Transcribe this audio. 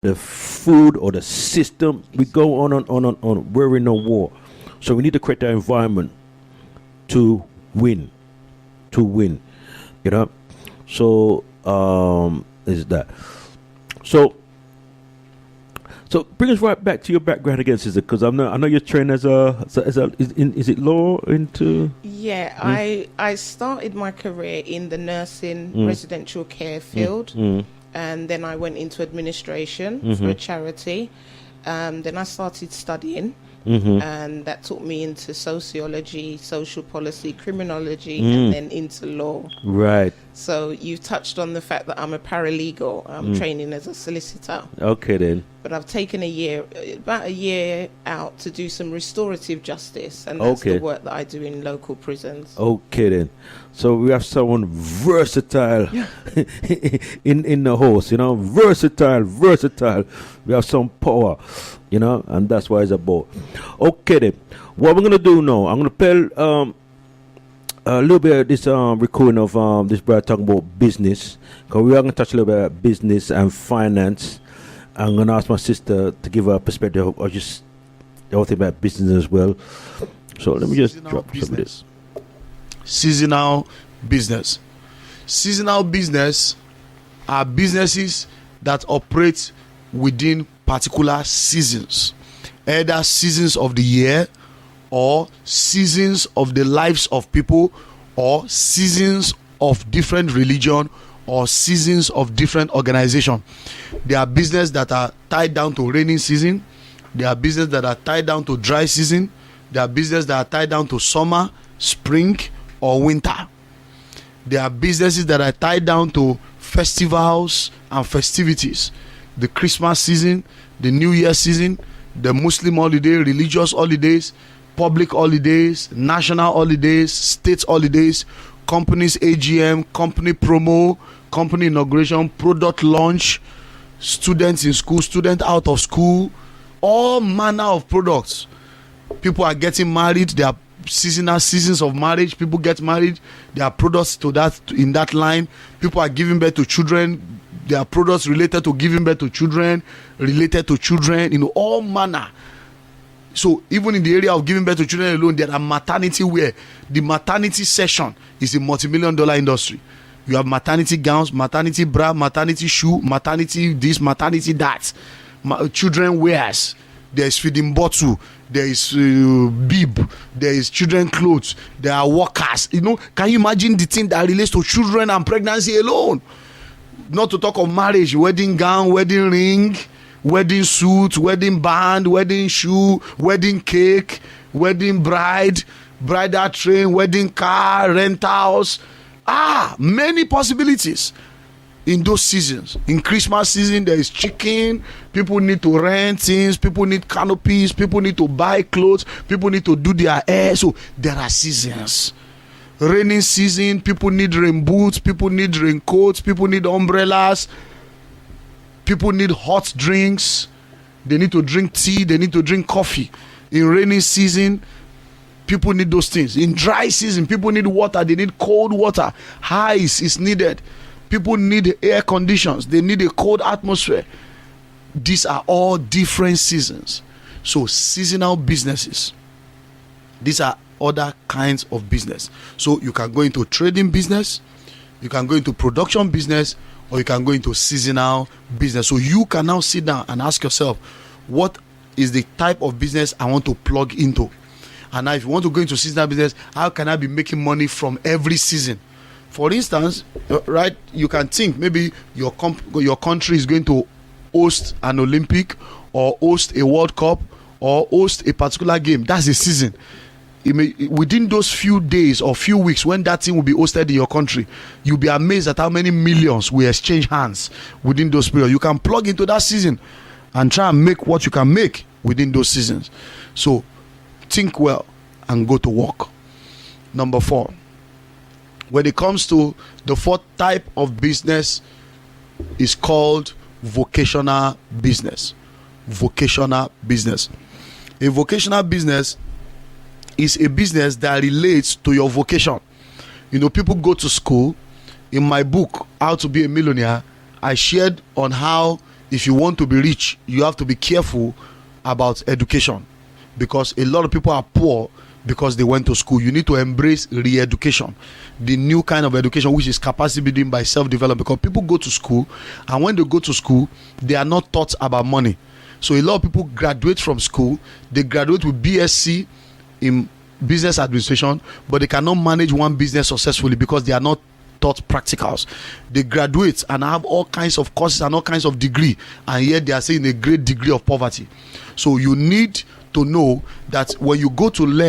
the food or the system. We go on. We're in a war, so we need to create that environment to win, to win. You know, so is that so? So bring us right back to your background again, sister, because I know you're trained as is it law into? Yeah, I started my career in the nursing residential care field, and then I went into administration for a charity. Then I started studying, and that took me into sociology, social policy, criminology, and then into law. Right. So you've touched on the fact that I'm a paralegal. I'm training as a solicitor. Okay then. But I've taken about a year out to do some restorative justice, and that's the work that I do in local prisons. Okay then. So we have someone versatile in the host, you know, versatile. We have some power, you know, and that's what it's about. Okay then. What we're gonna do now, I'm gonna play a little bit of this recording of this brother talking about business, because we are going to touch a little bit about business and finance. I'm going to ask my sister to give her a perspective or just the whole thing about business as well. So let me just drop some of this. Seasonal business. Seasonal business are businesses that operate within particular seasons, either seasons of the year or seasons of the lives of people, or seasons of different religion, or seasons of different organization. There are business that are tied down to rainy season. There are business that are tied down to dry season. There are business that are tied down to summer, spring, or winter. There are businesses that are tied down to festivals and festivities. The Christmas season, the New Year season, the Muslim holiday, religious holidays, public holidays, national holidays, state holidays, companies AGM, company promo, company inauguration, product launch, students in school, student out of school, all manner of products. People are getting married. There are seasons of marriage. People get married. There are products to that in that line. People are giving birth to children. There are products related to giving birth to children, all manner. So even in the area of giving birth to children alone, there are maternity wear. The maternity section is a multi-million-dollar industry. You have maternity gowns, maternity bra, maternity shoe, maternity this, maternity that. Children wears. There is feeding bottle. There is bib. There is children clothes. There are workers. You know, can you imagine the thing that relates to children and pregnancy alone? Not to talk of marriage, wedding gown, wedding ring, wedding suit, wedding band, wedding shoe, wedding cake, wedding bride, bridal train, wedding car, rentals. Many possibilities in those seasons. In Christmas season, there is chicken. People need to rent things. People need canopies. People need to buy clothes. People need to do their hair. So there are seasons. Raining season, people need rain boots. People need raincoats. People need umbrellas. People need hot drinks. They need to drink tea. They need to drink coffee. In rainy season, people need those things. In dry season, people need water. They need cold water. Ice is needed. People need air conditions. They need a cold atmosphere. These are all different seasons. So seasonal businesses. These are other kinds of business. So you can go into trading business. You can go into production business, or you can go into seasonal business. So you can now sit down and ask yourself, what is the type of business I want to plug into? And now if you want to go into seasonal business, how can I be making money from every season? For instance, right, you can think maybe your country is going to host an Olympic, or host a World Cup, or host a particular game. That's a season. Within those few days or few weeks when that thing will be hosted in your country, you'll be amazed at how many millions will exchange hands within those periods. You can plug into that season and try and make what you can make within those seasons. So think well and go to work. Number 4, when it comes to the 4th type of business, is called vocational business. Vocational business. A vocational business is a business that relates to your vocation. You know, people go to school. In my book, How to Be a Millionaire, I shared on how if you want to be rich, you have to be careful about education, because a lot of people are poor because they went to school. You need to embrace re-education, the new kind of education, which is capacity building by self-development, because people go to school, and when they go to school, they are not taught about money. So a lot of people graduate from school, they graduate with BSc in business administration, but they cannot manage one business successfully because they are not taught practicals. They graduate and have all kinds of courses and all kinds of degree, and yet they are saying a great degree of poverty. So you need to know that when you go to learn